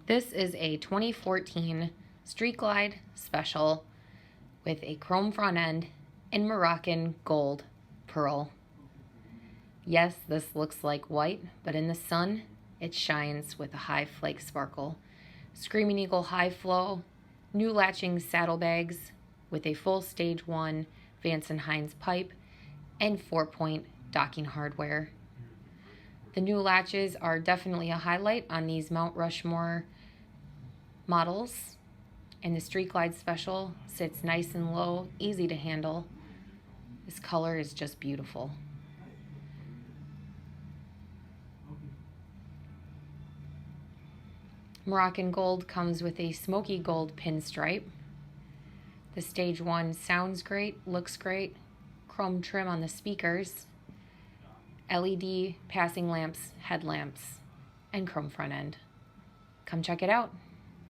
This is a 2014 Street Glide Special with a chrome front end and Moroccan gold pearl. Yes, this looks like white, but in the sun, it shines with a high flake sparkle. Screaming Eagle high flow, new latching saddlebags with a full stage 1 Vance & Hines pipe and 4-point docking hardware. The new latches are definitely a highlight on these Mount Rushmore models, and the Street Glide Special sits nice and low, easy to handle. This color is just beautiful. Moroccan gold comes with a smoky gold pinstripe. The stage 1 sounds great, looks great. Chrome trim on the speakers, LED passing lamps, headlamps, and chrome front end. Come check it out.